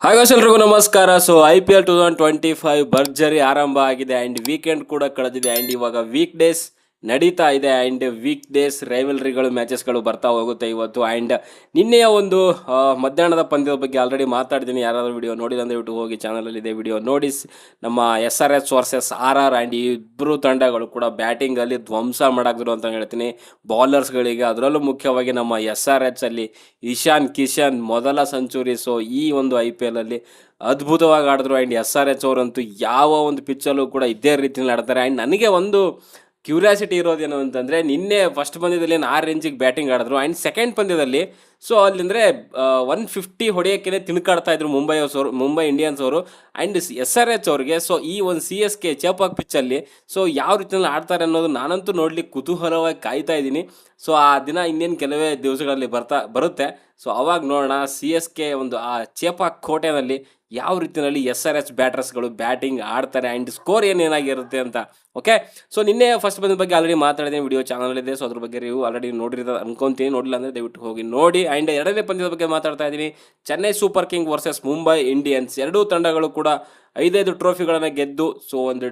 Hi guys, ಎಲ್ರಿಗೂ ನಮಸ್ಕಾರ. So IPL 2025 ಭರ್ಜರಿ ಆರಂಭ ಆಗಿದೆ ಆ್ಯಂಡ್ ವೀಕೆಂಡ್ ಕೂಡ ಕಳೆದಿದೆ ಆ್ಯಂಡ್ ಇವಾಗ ವೀಕ್ ಡೇಸ್ ನಡೀತಾ ಇದೆ ಆ್ಯಂಡ್ ವೀಕ್ ಡೇಸ್ ರೈವಲ್ರಿಗಳು ಮ್ಯಾಚಸ್ಗಳು ಬರ್ತಾ ಹೋಗುತ್ತೆ ಇವತ್ತು. ಆ್ಯಂಡ್ ನಿನ್ನೆಯ ಒಂದು ಮಧ್ಯಾಹ್ನದ ಪಂದ್ಯದ ಬಗ್ಗೆ ಆಲ್ರೆಡಿ ಮಾತಾಡಿದ್ದೀನಿ. ಯಾರಾದರೂ ವಿಡಿಯೋ ನೋಡಿಲ್ಲ ಅಂದರೆ ಬಿಟ್ಟು ಹೋಗಿ ಚಾನಲಲ್ಲಿ ಇದೆ ವಿಡಿಯೋ ನೋಡಿ. ನಮ್ಮ SRH ವರ್ಸಸ್ RR ಆ್ಯಂಡ್ ಈ ಇಬ್ಬರು ತಂಡಗಳು ಕೂಡ ಬ್ಯಾಟಿಂಗಲ್ಲಿ ಧ್ವಂಸ ಮಾಡಾಕಿದ್ರು ಅಂತ ಹೇಳ್ತೀನಿ ಬೌಲರ್ಸ್ಗಳಿಗೆ. ಅದರಲ್ಲೂ ಮುಖ್ಯವಾಗಿ ನಮ್ಮ SRH ಅಲ್ಲಿ ಇಶಾನ್ ಕಿಶನ್ ಮೊದಲ ಸೆಂಚುರಿ. ಸೊ ಈ ಒಂದು IPL ಅಲ್ಲಿ ಅದ್ಭುತವಾಗಿ ಆಡಿದ್ರು ಆ್ಯಂಡ್ SRH ಅವರಂತೂ ಯಾವ ಒಂದು ಪಿಚ್ಚಲ್ಲೂ ಕೂಡ ಇದೇ ರೀತಿಯಲ್ಲಿ ಆಡ್ತಾರೆ. ಆ್ಯಂಡ್ ನನಗೆ ಒಂದು ಕ್ಯೂರಿಯಾಸಿಟಿ ಇರೋದೇನು ಅಂತಂದರೆ, ನಿನ್ನೆ ಫಸ್ಟ್ ಪಂದ್ಯದಲ್ಲಿ 6 ರೇಂಜಿಗೆ ಬ್ಯಾಟಿಂಗ್ ಆಡಿದ್ರು ಆ್ಯಂಡ್ ಸೆಕೆಂಡ್ ಪಂದ್ಯದಲ್ಲಿ ಸೊ ಅಲ್ಲಿಂದರೆ 150 ಹೊಡೆಯೋಕ್ಕೆ ತಿನ್ಕಾಡ್ತಾ ಇದ್ರು ಮುಂಬೈ ಇಂಡಿಯನ್ಸ್ ಅವರು ಆ್ಯಂಡ್ SRH ಅವ್ರಿಗೆ. ಸೊ ಈ ಒಂದು CSK ಚೇಪಾಕ್ ಪಿಚ್ಚಲ್ಲಿ ಸೊ ಯಾವ ರೀತಿಯಲ್ಲಿ ಆಡ್ತಾರೆ ಅನ್ನೋದು ನಾನಂತೂ ನೋಡ್ಲಿಕ್ಕೆ ಕುತೂಹಲವಾಗಿ ಕಾಯ್ತಾ ಇದ್ದೀನಿ. ಸೊ ಆ ದಿನ ಇನ್ನೇನು ಕೆಲವೇ ದಿವಸಗಳಲ್ಲಿ ಬರುತ್ತೆ. ಸೊ ಅವಾಗ ನೋಡೋಣ CSK ಒಂದು ಆ ಚೇಪಾಕ್ ಕೋಟೆನಲ್ಲಿ ಯಾವ ರೀತಿಯಲ್ಲಿ SRH ಬ್ಯಾಟರ್ಸ್ಗಳು ಬ್ಯಾಟಿಂಗ್ ಆಡ್ತಾರೆ ಆ್ಯಂಡ್ ಸ್ಕೋರ್ ಏನೇನಾಗಿರುತ್ತೆ ಅಂತ. ಓಕೆ, ಸೊ ನಿನ್ನೆ ಫಸ್ಟ್ ಪಂದ್ಯದ ಬಗ್ಗೆ ಆಲ್ರೆಡಿ ಮಾತಾಡಿದ್ದೀನಿ, ವಿಡಿಯೋ ಚಾನಲ್ ಇದೆ. ಸೊ ಅದ್ರ ಬಗ್ಗೆ ರಿವ್ಯೂ ಆಲ್ರೆಡಿ ನೋಡಿರೋದು ಅನ್ಕೊಂತೀನಿ. ನೋಡಿಲ್ಲ ಅಂದರೆ ದಯವಿಟ್ಟು ಹೋಗಿ ನೋಡಿ. ಆ್ಯಂಡ್ ಎರಡನೇ ಪಂದ್ಯದ ಬಗ್ಗೆ ಮಾತಾಡ್ತಾ ಇದ್ದೀನಿ, Chennai super king versus Mumbai Indians. ಎರಡೂ ತಂಡಗಳು ಕೂಡ 5 ಟ್ರೋಫಿಗಳನ್ನು ಗೆದ್ದು ಸೊ ಒಂದು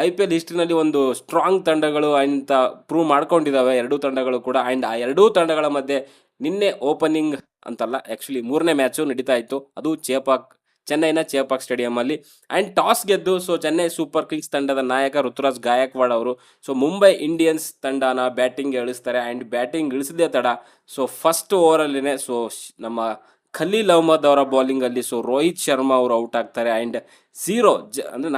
IPL ಹಿಸ್ಟ್ರಿನಲ್ಲಿ ಒಂದು ಸ್ಟ್ರಾಂಗ್ ತಂಡಗಳು ಅಂತ ಪ್ರೂವ್ ಮಾಡ್ಕೊಂಡಿದ್ದಾವೆ ಎರಡೂ ತಂಡಗಳು ಕೂಡ. ಆ್ಯಂಡ್ ಆ ಎರಡೂ ತಂಡಗಳ ಮಧ್ಯೆ ನಿನ್ನೆ ಓಪನಿಂಗ್ ಅಂತಲ್ಲ, ಆ್ಯಕ್ಚುಲಿ 3ನೇ ಮ್ಯಾಚು ನಡೀತಾ ಇತ್ತು. ಅದು ಚೆನ್ನೈನ ಚೇಪಾಕ್ ಸ್ಟೇಡಿಯಮಲ್ಲಿ. ಆ್ಯಂಡ್ ಟಾಸ್ ಗೆದ್ದು ಸೊ ಚೆನ್ನೈ ಸೂಪರ್ ಕಿಂಗ್ಸ್ ತಂಡದ ನಾಯಕ ಋತುರಾಜ್ ಗಾಯಕ್ವಾಡ್ ಅವರು ಸೊ ಮುಂಬೈ ಇಂಡಿಯನ್ಸ್ ತಂಡನ ಬ್ಯಾಟಿಂಗ್ಗೆ ಇಳಿಸ್ತಾರೆ. ಆ್ಯಂಡ್ ಬ್ಯಾಟಿಂಗ್ ಇಳಿಸಿದೇ ತಡ ಸೊ ಫಸ್ಟ್ ಓವರಲ್ಲಿನೇ ಸೊ ನಮ್ಮ ಖಲೀಲ್ ಅಹ್ಮದ್ ಅವರ ಬೌಲಿಂಗಲ್ಲಿ ಸೊ ರೋಹಿತ್ ಶರ್ಮಾ ಅವರು ಔಟ್ ಆಗ್ತಾರೆ. ಆ್ಯಂಡ್ ಅಂದರೆ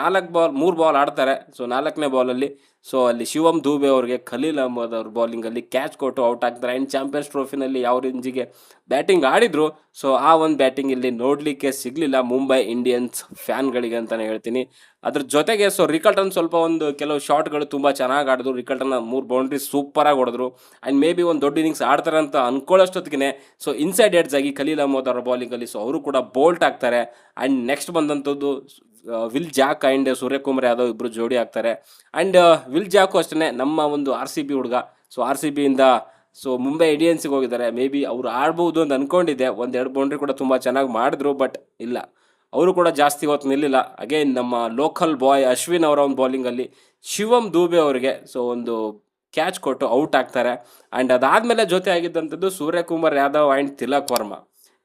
3 ಬಾಲ್ ಆಡ್ತಾರೆ. ಸೊ 4ನೇ ಬಾಲಲ್ಲಿ ಸೊ ಅಲ್ಲಿ ಶಿವಮ್ ದೂಬೆ ಅವರಿಗೆ ಖಲೀಲ್ ಅಹ್ಮದ್ ಅವ್ರ ಬೌಲಿಂಗಲ್ಲಿ ಕ್ಯಾಚ್ ಕೊಟ್ಟು ಔಟ್ ಆಗ್ತಾರೆ. ಆ್ಯಂಡ್ ಚಾಂಪಿಯನ್ಸ್ ಟ್ರೋಫಿನಲ್ಲಿ ಯಾವ ರೇಂಜಿಗೆ ಬ್ಯಾಟಿಂಗ್ ಆಡಿದ್ರು ಸೊ ಆ ಒಂದು ಬ್ಯಾಟಿಂಗ್ ಇಲ್ಲಿ ನೋಡಲಿಕ್ಕೆ ಸಿಗಲಿಲ್ಲ ಮುಂಬೈ ಇಂಡಿಯನ್ಸ್ ಫ್ಯಾನ್ಗಳಿಗೆ ಅಂತಲೇ ಹೇಳ್ತೀನಿ. ಅದ್ರ ಜೊತೆಗೆ ಸೊ ರಿಕಲ್ಟನ್ ಸ್ವಲ್ಪ ಒಂದು ಕೆಲವು ಶಾಟ್ಗಳು ತುಂಬ ಚೆನ್ನಾಗಿ ಆಡಿದ್ರು. ರಿಕಲ್ಟನ್ 3 ಬೌಂಡ್ರಿ ಸೂಪರಾಗಿ ಹೊಡೆದ್ರು. ಆ್ಯಂಡ್ ಮೇ ಬಿ ಒಂದು ದೊಡ್ಡ ಇನ್ನಿಂಗ್ಸ್ ಆಡ್ತಾರೆ ಅಂತ ಅಂದ್ಕೊಳ್ಳೋಷ್ಟೊತ್ತಿಗೆ ಸೊ ಇನ್ಸೈಡ್ ಎಡ್ಜ್ ಆಗಿ ಖಲೀಲ್ ಅಹ್ಮದ್ ಅವರ ಬೌಲಿಂಗಲ್ಲಿ ಸೊ ಅವರು ಕೂಡ ಬೋಲ್ಟ್ ಆಗ್ತಾರೆ. ಆ್ಯಂಡ್ ನೆಕ್ಸ್ಟ್ ಬಂದಂಥದ್ದು Will Jacks and Suryakumar Yadav ಇಬ್ಬರು ಜೋಡಿ ಆಗ್ತಾರೆ. ಆ್ಯಂಡ್ ವಿಲ್ ಜಾಕು ಅಷ್ಟೇ ನಮ್ಮ ಒಂದು RCB ಹುಡುಗ. ಸೊ RCBಯಿಂದ ಸೊ ಮುಂಬೈ ಇಂಡಿಯನ್ಸಿಗೆ ಹೋಗಿದ್ದಾರೆ. ಮೇ ಬಿ ಅವರು ಆಡ್ಬೋದು ಅಂತ ಅಂದ್ಕೊಂಡಿದ್ದೆ. 1-2 ಬೌಂಡ್ರಿ ಕೂಡ ತುಂಬ ಚೆನ್ನಾಗಿ ಮಾಡಿದ್ರು, ಬಟ್ ಇಲ್ಲ, ಅವರು ಕೂಡ ಜಾಸ್ತಿ ಹೊತ್ತು ನಿಲ್ಲಿಲ್ಲ. ಅಗೇನ್ ನಮ್ಮ ಲೋಕಲ್ ಬಾಯ್ ಅಶ್ವಿನ್ ಅವರ ಒಂದು ಬೌಲಿಂಗಲ್ಲಿ ಶಿವಮ್ ದೂಬೆ ಅವರಿಗೆ ಸೊ ಒಂದು ಕ್ಯಾಚ್ ಕೊಟ್ಟು ಔಟ್ ಆಗ್ತಾರೆ. ಆ್ಯಂಡ್ ಅದಾದಮೇಲೆ ಜೊತೆ ಆಗಿದ್ದಂಥದ್ದು ಸೂರ್ಯಕುಮಾರ್ ಯಾದವ್ ಆ್ಯಂಡ್ ತಿಲಕ್ ವರ್ಮಾ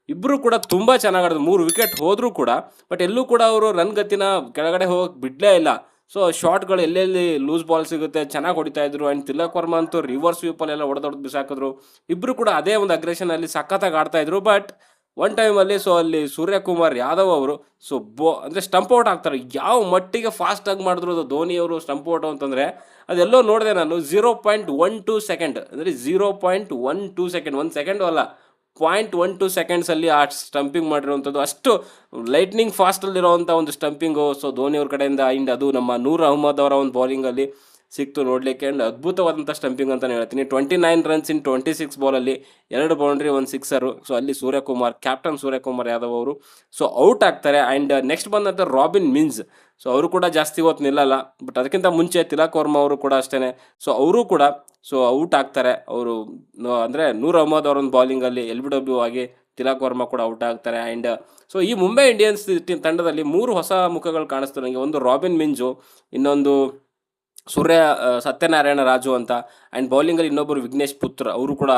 ಇಬ್ಬರು ಕೂಡ ತುಂಬ ಚೆನ್ನಾಗಿ ಆಡಿದ್ರು. 3 ವಿಕೆಟ್ ಹೋದರೂ ಕೂಡ ಬಟ್ ಎಲ್ಲೂ ಕೂಡ ಅವರು ರನ್ ಗತಿನ ಕೆಳಗಡೆ ಹೋಗಕ್ಕೆ ಬಿಡಲೇ ಇಲ್ಲ. ಸೊ ಶಾಟ್ಗಳು ಎಲ್ಲೆಲ್ಲಿ ಲೂಸ್ ಬಾಲ್ ಸಿಗುತ್ತೆ ಚೆನ್ನಾಗಿ ಹೊಡಿತಾ ಇದ್ರು. ಆ್ಯಂಡ್ ತಿಲಕ್ ವರ್ಮಾ ಅಂತೂ ರಿವರ್ಸ್ ಸ್ವೀಪಲ್ಲೆಲ್ಲ ಹೊಡೆದೊಡ್ದು ಬಿಸಾಕಿದ್ರು. ಇಬ್ಬರು ಕೂಡ ಅದೇ ಒಂದು ಅಗ್ರೆಷನಲ್ಲಿ ಸಖತ್ತಾಗಿ ಆಡ್ತಾ ಇದ್ರು. ಬಟ್ ಒನ್ ಟೈಮಲ್ಲಿ ಸೊ ಅಲ್ಲಿ ಸೂರ್ಯಕುಮಾರ್ ಯಾದವ್ ಅವರು ಸೊ ಅಂದರೆ ಸ್ಟಂಪ್ ಔಟ್ ಆಗ್ತಾರೆ. ಯಾವ ಮಟ್ಟಿಗೆ ಫಾಸ್ಟಾಗಿ ಮಾಡಿದ್ರು ಅದು ಧೋನಿ ಅವರು ಸ್ಟಂಪ್ ಔಟ್ ಅಂತಂದರೆ ಅದೆಲ್ಲೋ ನೋಡಿದೆ ನಾನು. 0.12 ಸೆಕೆಂಡ್ ಅಂದರೆ 0.12 ಸೆಕೆಂಡ್, 1 ಸೆಕೆಂಡು ಅಲ್ಲ, 0.12 ಸೆಕೆಂಡ್ಸಲ್ಲಿ ಆ ಸ್ಟಂಪಿಂಗ್ ಮಾಡಿರುವಂಥದ್ದು. ಅಷ್ಟು ಲೈಟ್ನಿಂಗ್ ಫಾಸ್ಟಲ್ಲಿರೋವಂಥ ಒಂದು ಸ್ಟಂಪಿಂಗು ಸೊ ಧೋನಿಯವ್ರ ಕಡೆಯಿಂದ. ಆ್ಯಂಡ್ ಅದು ನಮ್ಮ ನೂರ್ ಅಹ್ಮದ್ ಅವರ ಒಂದು ಬೌಲಿಂಗಲ್ಲಿ ಸಿಕ್ತು ನೋಡಲಿಕ್ಕೆ. ಆ್ಯಂಡ್ ಅದ್ಭುತವಾದಂಥ ಸ್ಟಂಪಿಂಗ್ ಅಂತಲೇ ಹೇಳ್ತೀನಿ. 29 ರನ್ಸ್ ಇನ್ 26 ಬಾಲಲ್ಲಿ 2 ಬೌಂಡ್ರಿ 1 ಸಿಕ್ಸರು. ಸೊ ಅಲ್ಲಿ ಕ್ಯಾಪ್ಟನ್ ಸೂರ್ಯಕುಮಾರ್ ಯಾದವ್ ಅವರು ಸೊ ಔಟ್ ಆಗ್ತಾರೆ. ಆ್ಯಂಡ್ ನೆಕ್ಸ್ಟ್ ಬಂದಂಥ ರಾಬಿನ್ ಮಿನ್ಸ್. ಸೊ ಅವರು ಕೂಡ ಜಾಸ್ತಿ ಹೊತ್ತು ನಿಲ್ಲಲ್ಲ. ಬಟ್ ಅದಕ್ಕಿಂತ ಮುಂಚೆ ತಿಲಕ್ ವರ್ಮಾ ಅವರು ಕೂಡ ಅಷ್ಟೇ ಸೊ ಅವರು ಕೂಡ ಸೊ ಔಟ್ ಆಗ್ತಾರೆ. ಅವರು ಅಂದರೆ ನೂರ್ ಅಹ್ಮದ್ ಅವರೊಂದು ಬೌಲಿಂಗಲ್ಲಿ LBW ಆಗಿ ತಿಲಕ್ ವರ್ಮಾ ಕೂಡ ಔಟ್ ಆಗ್ತಾರೆ. ಆ್ಯಂಡ್ ಸೊ ಈ ಮುಂಬೈ ಇಂಡಿಯನ್ಸ್ ತಂಡದಲ್ಲಿ 3 ಹೊಸ ಮುಖಗಳು ಕಾಣಿಸ್ತಾರೆ ನನಗೆ. ಒಂದು ರಾಬಿನ್ ಮಿಂಜು, ಇನ್ನೊಂದು ಸತ್ಯನಾರಾಯಣ ರಾಜು ಅಂತ, ಆ್ಯಂಡ್ ಬೌಲಿಂಗಲ್ಲಿ ಇನ್ನೊಬ್ಬರು ವಿಘ್ನೇಶ್ ಪುತ್ರ. ಅವರು ಕೂಡ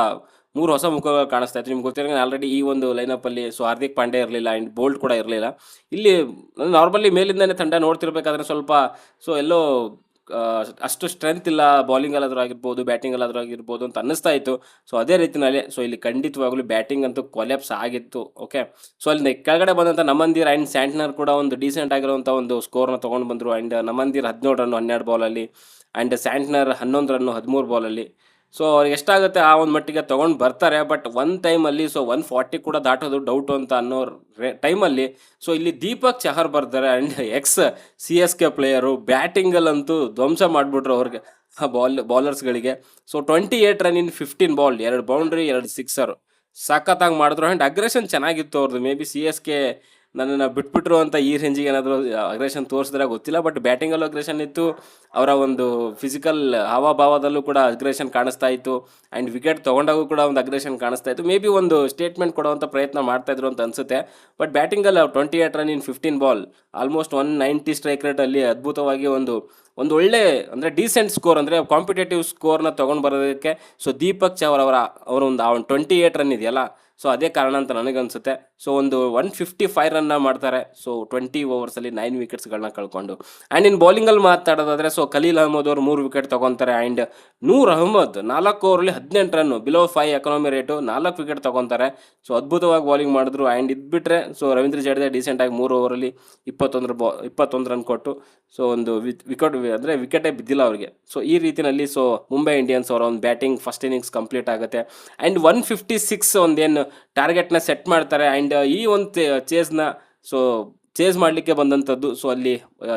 3 ಹೊಸ ಮುಖಗಳು ಕಾಣಿಸ್ತಾ ಇತ್ತು. ನಿಮ್ಗೆ ಗೊತ್ತಿರೋ ಆಲ್ರೆಡಿ ಈ ಒಂದು ಲೈನಪ್ಪಲ್ಲಿ ಸೊ ಹಾರ್ದಿಕ್ ಪಾಂಡ್ಯ ಇರಲಿಲ್ಲ ಆ್ಯಂಡ್ ಬೋಲ್ಟ್ ಕೂಡ ಇರಲಿಲ್ಲ. ಇಲ್ಲಿ ನಾರ್ಮಲಿ ಮೇಲಿಂದನೇ ತಂಡ ನೋಡ್ತಿರ್ಬೇಕಾದ್ರೆ ಸ್ವಲ್ಪ ಸೊ ಎಲ್ಲೋ ಅಷ್ಟು ಸ್ಟ್ರೆಂತ್ ಇಲ್ಲ ಬೌಲಿಂಗಲ್ಲಾದರೂ ಆಗಿರ್ಬೋದು, ಬ್ಯಾಟಿಂಗಲ್ಲಾದರೂ ಆಗಿರ್ಬೋದು ಅಂತ ಅನ್ನಿಸ್ತಾ ಇತ್ತು. ಸೊ ಅದೇ ರೀತಿಯಲ್ಲಿ ಸೊ ಇಲ್ಲಿ ಖಂಡಿತವಾಗಲೂ ಬ್ಯಾಟಿಂಗ್ ಅಂತೂ ಕೊಲ್ಯಾಪ್ಸ್ ಆಗಿತ್ತು. ಓಕೆ, ಸೊ ಅಲ್ಲಿ ಕೆಳಗಡೆ ಬಂದಂಥ ನಮಂದಿರ್ ಆ್ಯಂಡ್ ಸ್ಯಾಂಟ್ನರ್ ಕೂಡ ಒಂದು ಡೀಸೆಂಟ್ ಆಗಿರುವಂಥ ಒಂದು ಸ್ಕೋರ್ನ ತೊಗೊಂಡು ಬಂದರು. ಆ್ಯಂಡ್ ನಮಂದಿರ್ 17 ರನ್ನು 12 ಬಾಲಲ್ಲಿ, ಆ್ಯಂಡ್ ಸ್ಯಾಂಟ್ನರ್ 11 ರನ್ನು 13 ಬಾಲಲ್ಲಿ. ಸೊ ಅವ್ರಿಗೆ ಎಷ್ಟಾಗುತ್ತೆ ಆ ಒಂದು ಮಟ್ಟಿಗೆ ತೊಗೊಂಡು ಬರ್ತಾರೆ. ಬಟ್ ಒಂದು ಟೈಮಲ್ಲಿ ಸೊ 140 ಕೂಡ ದಾಟೋದು ಡೌಟು ಅಂತ ಅನ್ನೋ ಟೈಮಲ್ಲಿ ಸೊ ಇಲ್ಲಿ ದೀಪಕ್ ಚಹರ್ ಬರ್ತಾರೆ. ಆ್ಯಂಡ್ CSK ಪ್ಲೇಯರು ಬ್ಯಾಟಿಂಗಲ್ಲಂತೂ ಧ್ವಂಸ ಮಾಡಿಬಿಟ್ರು ಅವ್ರಿಗೆ ಬೌಲರ್ಸ್ಗಳಿಗೆ. So 28 run in 15 ball, 2 boundary 2 sixer ಸಖತ್ತಾಗಿ ಮಾಡಿದ್ರು. ಆ್ಯಂಡ್ ಅಗ್ರೆಷನ್ ಚೆನ್ನಾಗಿತ್ತು ಅವ್ರದ್ದು. ಮೇ ಬಿ CSK ನನ್ನನ್ನು ಬಿಟ್ಬಿಟ್ರು ಅಂತ ಈ ರೇಂಜಿಗೆ ಏನಾದರೂ ಅಗ್ರೆಷನ್ ತೋರಿಸಿದ್ರೆ ಗೊತ್ತಿಲ್ಲ. ಬಟ್ ಬ್ಯಾಟಿಂಗಲ್ಲೂ ಅಗ್ರೆಷನ್ ಇತ್ತು, ಅವರ ಒಂದು ಫಿಸಿಕಲ್ ಹಾವಭಾವದಲ್ಲೂ ಕೂಡ ಅಗ್ರೆಷನ್ ಕಾಣಿಸ್ತಾ ಇತ್ತು, ಆ್ಯಂಡ್ ವಿಕೆಟ್ ತೊಗೊಂಡಾಗೂ ಕೂಡ ಒಂದು ಅಗ್ರೆಷನ್ ಕಾಣಿಸ್ತಾ ಇತ್ತು. ಮೇ ಬಿ ಒಂದು ಸ್ಟೇಟ್ಮೆಂಟ್ ಕೊಡುವಂಥ ಪ್ರಯತ್ನ ಮಾಡ್ತಾಯಿದ್ರು ಅಂತ ಅನಿಸುತ್ತೆ. ಬಟ್ ಬ್ಯಾಟಿಂಗಲ್ಲಿ 28 run in 15 ball, almost 190 strike ರೇಟಲ್ಲಿ ಅದ್ಭುತವಾಗಿ ಒಂದು ಒಳ್ಳೆ ಅಂದರೆ ಡೀಸೆಂಟ್ ಸ್ಕೋರ್, ಅಂದರೆ ಕಾಂಪಿಟೇಟಿವ್ ಸ್ಕೋರ್ನ ತೊಗೊಂಡು ಬರೋದಕ್ಕೆ ಸೊ ದೀಪಕ್ ಚಹರ್ ಅವರ ಒಂದು 28 ರನ್ ಇದೆಯಲ್ಲ, ಸೊ ಅದೇ ಕಾರಣ ಅಂತ ನನಗನ್ಸುತ್ತೆ. ಸೊ ಒಂದು 155 ರನ್ನ ಮಾಡ್ತಾರೆ. ಸೊ 20 ಓವರ್ಸಲ್ಲಿ 9 ವಿಕೆಟ್ಸ್ಗಳನ್ನ ಕಳ್ಕೊಂಡು. ಆ್ಯಂಡ್ ಇನ್ ಬೌಲಿಂಗಲ್ಲಿ ಮಾತಾಡೋದಾದರೆ ಸೊ ಖಲೀಲ್ ಅಹ್ಮದ್ ಅವರು 3 ವಿಕೆಟ್ ತೊಗೊತಾರೆ. ಆ್ಯಂಡ್ ನೂರ್ ಅಹ್ಮದ್ 4 ಓವರಲ್ಲಿ 18 run, below 5 economy rate, 4 wicket ತೊಗೊತಾರೆ. ಸೊ ಅದ್ಭುತವಾಗಿ ಬೌಲಿಂಗ್ ಮಾಡಿದ್ರು. ಆ್ಯಂಡ್ ಇದ್ಬಿಟ್ರೆ ಸೊ ರವೀಂದ್ರ ಜಡೇಜಾ ಡೀಸೆಂಟಾಗಿ 3 ಓವರಲ್ಲಿ 21 ರನ್ ಕೊಟ್ಟು ಸೊ ಒಂದು ಅಂದರೆ ವಿಕೆಟೇ ಬಿದ್ದಿಲ್ಲ ಅವರಿಗೆ. ಸೊ ಈ ರೀತಿಯಲ್ಲಿ ಸೊ ಮುಂಬೈ ಇಂಡಿಯನ್ಸ್ ಅವರ ಒಂದು ಬ್ಯಾಟಿಂಗ್ ಫಸ್ಟ್ ಇನ್ನಿಂಗ್ಸ್ ಕಂಪ್ಲೀಟ್ ಆಗುತ್ತೆ. ಆ್ಯಂಡ್ 156 ಒಂದೇನು ಟಾರ್ಗೆಟ್ನ ಸೆಟ್ ಮಾಡ್ತಾರೆ. ಆ್ಯಂಡ್ ಈ ಒಂದು ಚೇಸ್ ಮಾಡಲಿಕ್ಕೆ ಬಂದಂಥದ್ದು. ಸೊ ಅಲ್ಲಿ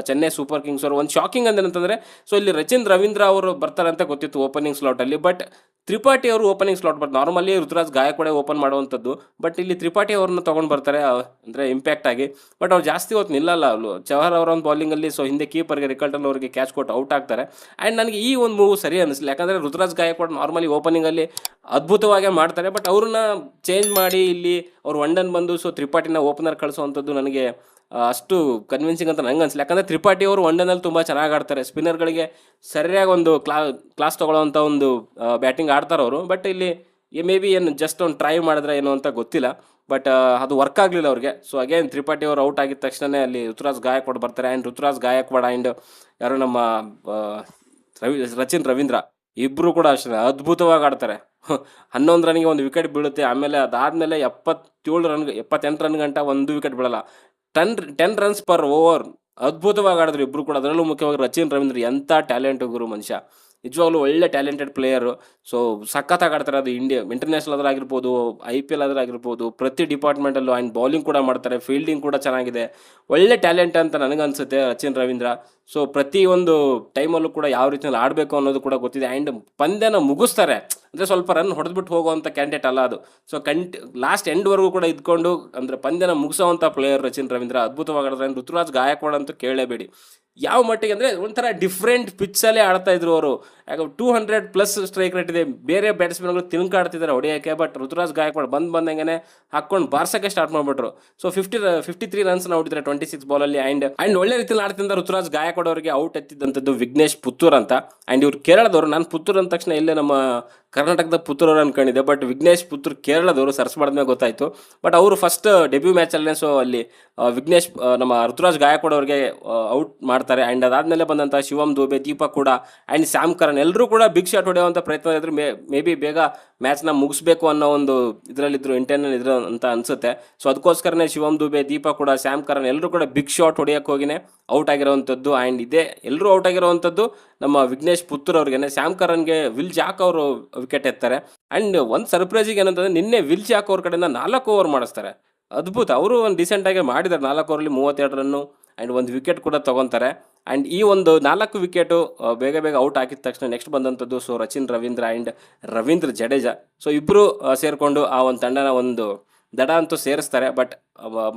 ಚೆನ್ನೈ ಸೂಪರ್ ಕಿಂಗ್ಸ್ ಅವರು ಒಂದು ಶಾಕಿಂಗ್ ಅಂತಂದರೆ ಸೊ ಇಲ್ಲಿ ರವೀಂದ್ರ ಅವರು ಬರ್ತಾರೆ ಅಂತ ಗೊತ್ತಿತ್ತು ಓಪನಿಂಗ್ ಸ್ಲಾಟಲ್ಲಿ. ಬಟ್ ತ್ರಿಪಾಠಿ ಅವರು ಓಪನಿಂಗ್ ಸ್ಲಾಟ್ ಬರ್ತಾರೆ. ನಾರ್ಮಲಿ ಋತುರಾಜ್ ಗಾಯಕ್ವಾಡ್ ಓಪನ್ ಮಾಡುವಂಥದ್ದು, ಬಟ್ ಇಲ್ಲಿ ತ್ರಿಪಾಠಿ ಅವ್ರನ್ನ ತೊಗೊಂಡು ಬರ್ತಾರೆ ಅಂದರೆ ಇಂಪ್ಯಾಕ್ಟ್ ಆಗಿ. ಬಟ್ ಅವ್ರು ಜಾಸ್ತಿ ಹೊತ್ತು ನಿಲ್ಲಲ್ಲ. ಚಹರ್ ಅವರ ಒಂದು ಬೌಲಿಂಗಲ್ಲಿ ಸೊ ಹಿಂದೆ ಕೀಪರ್ಗೆ ರಿಕಲ್ಟನ್ ಅವರಿಗೆ ಕ್ಯಾಚ್ ಕೊಟ್ಟು ಔಟ್ ಆಗ್ತಾರೆ. ಆ್ಯಂಡ್ ನನಗೆ ಈ ಒಂದು ಮೂವ್ ಸರಿ ಅನ್ನಿಸಲಿಲ್ಲ. ಯಾಕಂದರೆ ಋತುರಾಜ್ ಗಾಯಕ್ವಾಡ್ ನಾರ್ಮಲಿ ಓಪನಿಂಗಲ್ಲಿ ಅದ್ಭುತವಾಗೇ ಮಾಡ್ತಾರೆ. ಬಟ್ ಅವ್ರನ್ನ ಚೇಂಜ್ ಮಾಡಿ ಇಲ್ಲಿ ಅವ್ರು ಒನ್ ಬಂದು ಸೊ ತ್ರಿಪಾಠಿನ ಓಪನರ್ ಕಳಿಸುವಂಥದ್ದು ನನಗೆ ಅಷ್ಟು ಕನ್ವಿನ್ಸಿಂಗ್ ಅಂತ ನಂಗೆ ಅನಿಸಲಿ. ಯಾಕಂದರೆ ತ್ರಿಪಾಠಿ ಅವರು ಒನ್ ಡೇನಲ್ಲಿ ತುಂಬ ಚೆನ್ನಾಗಿ ಆಡ್ತಾರೆ. ಸ್ಪಿನ್ನರ್ಗಳಿಗೆ ಸರಿಯಾಗಿ ಒಂದು ಕ್ಲಾಸ್ ತೊಗೊಳ್ಳೋವಂಥ ಒಂದು ಬ್ಯಾಟಿಂಗ್ ಆಡ್ತಾರೆ ಅವರು. ಬಟ್ ಇಲ್ಲಿ ಮೇ ಬಿ ಏನು ಜಸ್ಟ್ ಒಂದು ಟ್ರೈ ಮಾಡಿದ್ರೆ ಏನು ಅಂತ ಗೊತ್ತಿಲ್ಲ. ಬಟ್ ಅದು ವರ್ಕ್ ಆಗಲಿಲ್ಲ ಅವ್ರಿಗೆ. ಸೊ ಅಗೇನ್ ತ್ರಿಪಾಠಿ ಅವರು ಔಟ್ ಆಗಿದ ತಕ್ಷಣ ಅಲ್ಲಿ ಋತುರಾಜ್ ಗಾಯಕ್ವಾಡ್ ಬರ್ತಾರೆ. ಆ್ಯಂಡ್ ಋತುರಾಜ್ ಗಾಯಕ್ವಾಡ್ ಆ್ಯಂಡ್ ಯಾರು ನಮ್ಮ ರವೀಂದ್ರ ಇಬ್ಬರು ಕೂಡ ಅಷ್ಟೇ ಅದ್ಭುತವಾಗಿ ಆಡ್ತಾರೆ. 11 ರನ್ಗೆ ಒಂದು ವಿಕೆಟ್ ಬೀಳುತ್ತೆ. ಆಮೇಲೆ ಅದಾದಮೇಲೆ 78 ರನ್ ಗಂಟ ಒಂದು ವಿಕೆಟ್ ಬೀಳಲ್ಲ. 10 ರನ್ಸ್ ಪರ್ ಓವರ್ ಅದ್ಭುತವಾಗಿ ಆಡಿದ್ರು ಇಬ್ಬರು ಕೂಡ. ಅದರಲ್ಲೂ ಮುಖ್ಯವಾಗಿ ರವೀಂದ್ರ ಎಂಥ ಟ್ಯಾಲೆಂಟ್ ಗುರು ಮನುಷ್ಯ, ನಿಜವಾಗ್ಲೂ ಒಳ್ಳೆ ಟ್ಯಾಲೆಂಟೆಡ್ ಪ್ಲೇಯರು. ಸೊ ಸಖತ್ತಾಗಿ ಆಡ್ತಾರೆ. ಅದು ಇಂಟರ್ನ್ಯಾಷನಲ್ ಆಗಿರ್ಬೋದು, IPL ಆಗಿರ್ಬೋದು, ಪ್ರತಿ ಡಿಪಾರ್ಟ್ಮೆಂಟಲ್ಲೂ. ಆ್ಯಂಡ್ ಬೌಲಿಂಗ್ ಕೂಡ ಮಾಡ್ತಾರೆ, ಫೀಲ್ಡಿಂಗ್ ಕೂಡ ಚೆನ್ನಾಗಿದೆ. ಒಳ್ಳೆ ಟ್ಯಾಲೆಂಟ್ ಅಂತ ನನಗನ್ಸುತ್ತೆ ರವೀಂದ್ರ. ಸೊ ಪ್ರತಿಯೊಂದು ಟೈಮಲ್ಲೂ ಕೂಡ ಯಾವ ರೀತಿಯಲ್ಲಿ ಆಡಬೇಕು ಅನ್ನೋದು ಕೂಡ ಗೊತ್ತಿದೆ. ಆ್ಯಂಡ್ ಪಂದ್ಯನ ಮುಗಿಸ್ತಾರೆ. ಅಂದರೆ ಸ್ವಲ್ಪ ರನ್ ಹೊಡೆದ್ಬಿಟ್ಟು ಹೋಗುವಂಥ ಕ್ಯಾಂಡಿಡೇಟ್ ಅಲ್ಲ ಅದು. ಸೊ ಲಾಸ್ಟ್ ಎಂಡ್ವರೆಗೂ ಕೂಡ ಇದ್ಕೊಂಡು ಅಂದರೆ ಪಂದ್ಯನ ಮುಗಿಸೋವಂಥ ಪ್ಲೇಯರ್ ರವೀಂದ್ರ ಅದ್ಭುತವಾಗಿ ಆಡಿದ್ರೆ. ಋತುರಾಜ್ ಗಾಯಕ್ವಾಡ್ ಅಂತೂ ಕೇಳಲೇಬೇಡಿ. ಯಾವ ಮಟ್ಟಿಗೆ ಅಂದರೆ ಒಂಥರ ಡಿಫ್ರೆಂಟ್ ಪಿಚ್ಚಲ್ಲೇ ಆಡ್ತಾ ಇದ್ರು ಅವರು. ಯಾಕೆ 200+ ಸ್ಟ್ರೈಕ್ ರೇಟ್ ಇದೆ. ಬೇರೆ ಬ್ಯಾಟ್ಸ್ಮನ್ಗಳು ತಿನ್ಕಾಡ್ತಿದ್ದಾರೆ ಹೊಡೆಯೋಕ್ಕೆ. ಬಟ್ ಋತುರಾಜ್ ಗಾಯಕ್ವಾಡ್ ಬಂದಂಗೆ ಹಾಕ್ಕೊಂಡು ಬಾರ್ಸೋಕ್ಕೆ ಸ್ಟಾರ್ಟ್ ಮಾಡಿಬಿಟ್ರು. ಸೊ 53 ರನ್ಸ್ನ ಹೊಡಿತಾರೆ 26 ಬಾಲಲ್ಲಿ. ಆ್ಯಂಡ್ ಒಳ್ಳೆ ರೀತಿಯಲ್ಲಿ ಆಡ್ತಿದ್ದ ಋತುರಾಜ್ ಗಾಯಕ್ವಾಡ್ ಅವರಿಗೆ ಔಟ್ ಎತ್ತಿದ್ದಂಥದ್ದು ವಿಘ್ನೇಶ್ ಪುತ್ತೂರ್ ಅಂತ. ಆ್ಯಂಡ್ ಇವ್ರು ಕೇರಳದವರು. ನಾನು ಪುತ್ತೂರ್ ಅಂದ ತಕ್ಷಣ ಇಲ್ಲೇ ನಮ್ಮ ಕರ್ನಾಟಕದ ಪುತ್ತೂರವ್ರು ಅನ್ಕೊಂಡಿದ್ದೆ. ಬಟ್ ವಿಘ್ನೇಶ್ ಪುತ್ತೂರ್ ಕೇರಳದವರು, ಸರ್ಚ್ ಮಾಡಿದ್ಮೇಲೆ ಗೊತ್ತಾಯಿತು. ಬಟ್ ಅವರು ಫಸ್ಟ್ ಡೆಬ್ಯೂ ಮ್ಯಾಚಲ್ಲೇ ಸೊ ಅಲ್ಲಿ ನಮ್ಮ ಋತುರಾಜ್ ಗಾಯಕ್ವಾಡ್ ಅವರಿಗೆ ಔಟ್ ಮಾಡ್ತಾರೆ. ಆ್ಯಂಡ್ ಅದಾದಮೇಲೆ ಬಂದಂಥ ಶಿವಮ್ ದುಬೆ, ದೀಪಕ್ ಕೂಡ ಆ್ಯಂಡ್ ಸ್ಯಾಮ್ ಕರನ್ ಎಲ್ಲರೂ ಕೂಡ ಬಿಗ್ ಶಾಟ್ ಹೊಡೆಯುವಂಥ ಪ್ರಯತ್ನ ಇದ್ರು. ಮೇ ಬಿ ಬೇಗ ಮ್ಯಾಚ್ನ ಮುಗಿಸ್ಬೇಕು ಅನ್ನೋ ಒಂದು ಇದರಲ್ಲಿದ್ದರು, ಇಂಟೆನ್ನಲ್ಲಿ ಇದ್ರು ಅಂತ ಅನಿಸುತ್ತೆ. ಸೊ ಅದಕ್ಕೋಸ್ಕರನೇ ಶಿವಮ್ ದುಬೆ, ದೀಪಕ್ ಕೂಡ, ಸ್ಯಾಮ್ ಕರನ್ ಎಲ್ಲರೂ ಕೂಡ ಬಿಗ್ ಶಾಟ್ ಹೊಡೆಯೋಕ್ಕೆ ಹೋಗಿನೇ ಔಟ್ ಆಗಿರೋವಂಥದ್ದು. ಆ್ಯಂಡ್ ಎಲ್ಲರೂ ಔಟ್ ಆಗಿರೋವಂಥದ್ದು ನಮ್ಮ ವಿಘ್ನೇಶ್ ಪುತ್ತೂರ್ ಅವ್ರಿಗೇನೆ. ಸ್ಯಾಮ್ ಕರನ್ಗೆ ವಿಲ್ ಜಾಕ್ ಅವರು ವಿಕೆಟ್ ಎತ್ತಾರೆ. ಆ್ಯಂಡ್ ಒಂದು ಸರ್ಪ್ರೈಸಿಗೆ ಏನಂತಂದರೆ ನಿನ್ನೆ ವಿಲ್ ಜಾಕ್ ಅವ್ರ ಕಡೆಯಿಂದ 4 ಓವರ್ ಮಾಡಿಸ್ತಾರೆ. ಅದ್ಭುತ. ಅವರು ಒಂದು ಡೀಸೆಂಟಾಗಿ ಮಾಡಿದ್ದಾರೆ. 4 ಓವರಲ್ಲಿ 32 ರನ್ನು ಆ್ಯಂಡ್ ಒಂದು ವಿಕೆಟ್ ಕೂಡ ತೊಗೊತಾರೆ. ಆ್ಯಂಡ್ ಈ ಒಂದು 4 ವಿಕೆಟು ಬೇಗ ಔಟ್ ಹಾಕಿದ ತಕ್ಷಣ ನೆಕ್ಸ್ಟ್ ಬಂದಂಥದ್ದು so Ravindra and Ravindra Jadeja. So ಇಬ್ಬರು ಸೇರಿಕೊಂಡು ಆ ಒಂದು ತಂಡನ ಒಂದು ದಡ ಅಂತೂ ಸೇರಿಸ್ತಾರೆ. ಬಟ್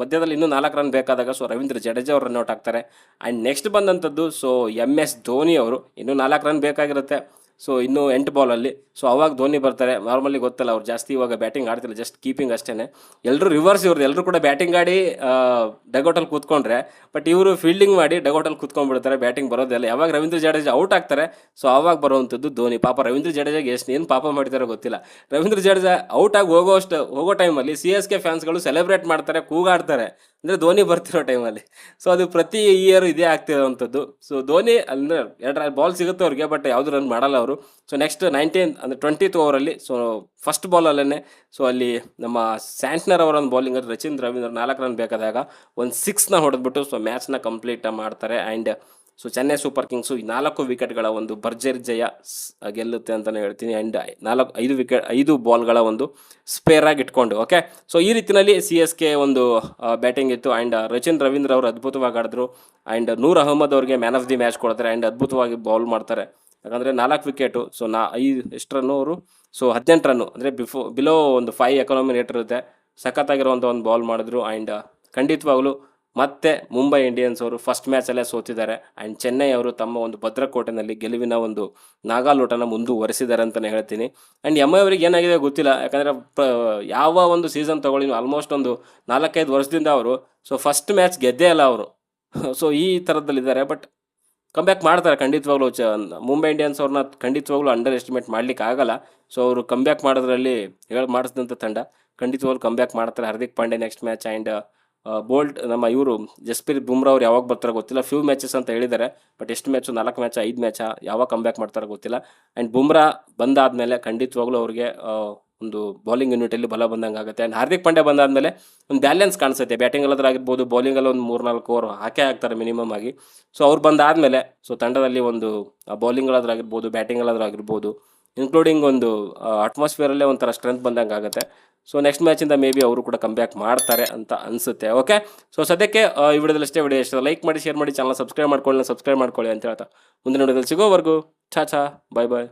ಮಧ್ಯದಲ್ಲಿ ಇನ್ನೂ 4 ರನ್ ಬೇಕಾದಾಗ ಸೊ ರವೀಂದ್ರ ಜಡೇಜಾ ಅವರು ರನ್ ಔಟ್ ಆಗ್ತಾರೆ. ಆ್ಯಂಡ್ ನೆಕ್ಸ್ಟ್ ಬಂದಂಥದ್ದು ಸೊ MS ಧೋನಿ ಅವರು. ಇನ್ನೂ 4 ರನ್ ಬೇಕಾಗಿರುತ್ತೆ. ಸೊ ಇನ್ನೂ 8 ಬಾಲಲ್ಲಿ ಸೊ ಅವಾಗ ಧೋನಿ ಬರ್ತಾರೆ. ನಾರ್ಮಲಿ ಗೊತ್ತಲ್ಲ, ಅವ್ರು ಜಾಸ್ತಿ ಇವಾಗ ಬ್ಯಾಟಿಂಗ್ ಆಡ್ತಿಲ್ಲ, ಜಸ್ಟ್ ಕೀಪಿಂಗ್ ಅಷ್ಟೇ. ಎಲ್ಲರೂ ರಿವರ್ಸ್ ಇವ್ರದ್ದು. ಎಲ್ಲರೂ ಕೂಡ ಬ್ಯಾಟಿಂಗ್ ಆಡಿ ಡಗೌಟಲ್ಲಿ ಕೂತ್ಕೊಂಡ್ರೆ, ಬಟ್ ಇವರು ಫೀಲ್ಡಿಂಗ್ ಮಾಡಿ ಡಗೌಟಲ್ಲಿ ಕೂತ್ಕೊಂಡ್ಬಿಡ್ತಾರೆ. ಬ್ಯಾಟಿಂಗ್ ಬರೋದಿಲ್ಲ. ಯಾವಾಗ ರವೀಂದ್ರ ಜಡೇಜಾ ಔಟ್ ಆಗ್ತಾರೆ ಸೊ ಆವಾಗ ಬರುವಂಥದ್ದು ಧೋನಿ. ಪಾಪ ರವೀಂದ್ರ ಜಡೇಜಾಗೆ ಏನು ಪಾಪ ಮಾಡಿದಾರೋ ಗೊತ್ತಿಲ್ಲ. ರವೀಂದ್ರ ಜಡೇಜಾ ಔಟ್ ಆಗಿ ಹೋಗೋ ಟೈಮಲ್ಲಿ CSK ಫ್ಯಾನ್ಸ್ಗಳು ಸೆಲೆಬ್ರೇಟ್ ಮಾಡ್ತಾರೆ, ಕೂಗಾಡ್ತಾರೆ. ಅಂದರೆ ಧೋನಿ ಬರ್ತಿರೋ ಟೈಮಲ್ಲಿ. ಸೊ ಅದು ಪ್ರತಿ ಇಯರ್ ಇದೇ ಆಗ್ತಿರೋವಂಥದ್ದು. ಸೊ ಧೋನಿ ಅಂದರೆ 2 ಬಾಲ್ ಸಿಗುತ್ತೆ ಅವ್ರಿಗೆ, ಬಟ್ ಯಾವುದು ರನ್ ಮಾಡಲ್ಲ ಅವರು. ಸೊ ನೆಕ್ಸ್ಟ್ 20th ಓವರಲ್ಲಿ ಸೊ ಫಸ್ಟ್ ಬಾಲಲ್ಲೇ ಸೊ ಅಲ್ಲಿ ನಮ್ಮ ಸ್ಯಾಂಟ್ನರ್ ಅವರ ಒಂದು ಬೌಲಿಂಗ್ ರವೀಂದ್ರ 4 ರನ್ ಬೇಕಾದಾಗ ಒಂದು 6ನ ಹೊಡೆದ್ಬಿಟ್ಟು ಸೊ ಮ್ಯಾಚ್ನ ಕಂಪ್ಲೀಟ್ ಮಾಡ್ತಾರೆ. And so Chennai super Kings 4 ವಿಕೆಟ್ಗಳ ಒಂದು ಭರ್ಜರಿ ಜಯ ಗೆಲ್ಲುತ್ತೆ ಅಂತಲೇ ಹೇಳ್ತೀನಿ. ಆ್ಯಂಡ್ 5 ಬಾಲ್ಗಳ ಒಂದು ಸ್ಪೇರ್ ಆಗಿ ಇಟ್ಕೊಂಡು. ಓಕೆ, ಸೊ ಈ ರೀತಿಯಲ್ಲಿ CSK ಒಂದು ಬ್ಯಾಟಿಂಗ್ ಇತ್ತು. ಆ್ಯಂಡ್ ರವೀಂದ್ರ ಅವರು ಅದ್ಭುತವಾಗಿ ಆಡಿದ್ರು. ಆ್ಯಂಡ್ ನೂರ್ ಅಹ್ಮದ್ ಅವ್ರಿಗೆ ಮ್ಯಾನ್ ಆಫ್ ದಿ ಮ್ಯಾಚ್ ಕೊಡ್ತಾರೆ. ಆ್ಯಂಡ್ ಅದ್ಭುತವಾಗಿ ಬೌಲ್ ಮಾಡ್ತಾರೆ. ಯಾಕಂದರೆ 4 ವಿಕೆಟು ಸೊ 5 ರನ್ನು ಅವರು ಸೊ 18 ರನ್ನು ಅಂದರೆ ಬಿಲೋ ಒಂದು 5 ಎಕಾನಮಿ ರೇಟ್ ಇರುತ್ತೆ. ಸಖತ್ತಾಗಿರುವಂಥ ಒಂದು ಬೌಲ್ ಮಾಡಿದ್ರು. ಆ್ಯಂಡ್ ಖಂಡಿತವಾಗ್ಲೂ ಮತ್ತೆ ಮುಂಬೈ ಇಂಡಿಯನ್ಸ್ ಅವರು ಫಸ್ಟ್ ಮ್ಯಾಚಲ್ಲೇ ಸೋತಿದ್ದಾರೆ. ಆ್ಯಂಡ್ ಚೆನ್ನೈ ಅವರು ತಮ್ಮ ಒಂದು ಭದ್ರಕೋಟೆನಲ್ಲಿ ಗೆಲುವಿನ ಒಂದು ನಾಗಾಲೋಟನ ಮುಂದುವರೆಸಿದ್ದಾರೆ ಅಂತಲೇ ಹೇಳ್ತೀನಿ. ಆ್ಯಂಡ್ ಎಮ್ ಐ ಅವರಿಗೆ ಏನಾಗಿದೆ ಗೊತ್ತಿಲ್ಲ, ಯಾಕಂದರೆ ಯಾವ ಒಂದು ಸೀಸನ್ ತೊಗೊಳ್ಳಿ ಆಲ್ಮೋಸ್ಟ್ ಒಂದು 4-5 ವರ್ಷದಿಂದ ಅವರು ಫಸ್ಟ್ ಮ್ಯಾಚ್ ಗೆದ್ದೇ ಅಲ್ಲ ಅವರು. ಸೊ ಈ ಥರದಲ್ಲಿದ್ದಾರೆ. ಬಟ್ ಕಂಬ್ಯಾಕ್ ಮಾಡ್ತಾರೆ ಖಂಡಿತವಾಗ್ಲೂ. ಮುಂಬೈ ಇಂಡಿಯನ್ಸ್ ಅವ್ರನ್ನ ಖಂಡಿತವಾಗ್ಲೂ ಅಂಡರ್ ಎಸ್ಟಿಮೇಟ್ ಮಾಡ್ಲಿಕ್ಕೆ ಆಗಲ್ಲ. ಸೊ ಅವರು ಕಂಬ್ಯಾಕ್ ಮಾಡೋದ್ರಲ್ಲಿ ಮಾಡಿಸಿದಂಥ ತಂಡ ಖಂಡಿತವಾಗ್ಲೂ ಕಂಬ್ಯಾಕ್ ಮಾಡ್ತಾರೆ. Hardik Pandya next match. And bolt ನಮ್ಮ ಇವರು ಜಸ್ಪ್ರೀತ್ ಬುಮ್ರಾ ಅವ್ರು ಯಾವಾಗ ಬರ್ತಾರೋ ಗೊತ್ತಿಲ್ಲ. ಫ್ಯೂ ಮ್ಯಾಚಸ್ ಅಂತ ಹೇಳಿದ್ದಾರೆ, ಬಟ್ ಎಷ್ಟು ಮ್ಯಾಚು, 4 ಮ್ಯಾಚಾ 5 ಮ್ಯಾಚಾ, ಯಾವಾಗ ಕಂಬ್ಯಾಕ್ ಮಾಡ್ತಾರೋ ಗೊತ್ತಿಲ್ಲ. ಆ್ಯಂಡ್ ಬುಮ್ರಾ ಬಂದಾದಮೇಲೆ ಖಂಡಿತವಾಗ್ಲೂ ಅವ್ರಿಗೆ ಒಂದು ಬೌಲಿಂಗ್ ಯೂನಿಟಲ್ಲಿ ಬಲ ಬಂದಂಗೆ ಆಗುತ್ತೆ. ಆ್ಯಂಡ್ ಹಾರ್ದಿಕ್ ಪಾಂಡ್ಯ ಬಂದಾದಮೇಲೆ ಒಂದು ಬ್ಯಾಲೆನ್ಸ್ ಕಾಣಿಸುತ್ತೆ. ಬ್ಯಾಟಿಂಗಲ್ಲಾದ್ರೂ ಆಗಿರ್ಬೋದು, ಬೌಲಿಂಗಲ್ಲಿ ಒಂದು 3-4 ಓವರ್ ಹಾಕೇ ಹಾಕ್ತಾರೆ ಮಿನಿಮಮ್ ಆಗಿ. ಸೊ ಅವ್ರು ಬಂದಾದಮೇಲೆ ತಂಡದಲ್ಲಿ ಒಂದು ಬೌಲಿಂಗಲ್ಲಾದ್ರೂ ಆಗಿರ್ಬೋದು, ಬ್ಯಾಟಿಂಗಲ್ಲಾದ್ರೂ ಆಗಿರ್ಬೋದು, ಇನ್ಕ್ಲೂಡಿಂಗ್ ಒಂದು ಅಟ್ಮಾಸ್ಫಿಯರಲ್ಲೇ ಒಂಥರ ಸ್ಟ್ರೆಂತ್ ಬಂದಂಗೆ ಆಗುತ್ತೆ. ಸೊ ನೆಕ್ಸ್ಟ್ ಮ್ಯಾಚಿಂದ ಮೇ ಬಿ ಅವರು ಕೂಡ ಕಂಬ್ಯಾಕ್ ಮಾಡ್ತಾರೆ ಅಂತ ಅನಿಸುತ್ತೆ. ಓಕೆ, ಸೊ ಸದ್ಯಕ್ಕೆ ಈ ವಿಡಿಯೋದಲ್ಲಿ ಅಷ್ಟೇ. ವಿಡಿಯೋ ಇಷ್ಟ ಲೈಕ್ ಮಾಡಿ, ಶೇರ್ ಮಾಡಿ, ಚಾನಲ್ ಸಬ್ಸ್ಕ್ರೈಬ್ ಮಾಡ್ಕೊಳ್ಳಿ ಅಂತ ಹೇಳ್ತಾ ಮುಂದಿನ ವಿಡಿಯೋದಲ್ಲಿ ಸಿಗೋವರೆಗೂ ಛಾ ಬೈ ಬಾಯ್.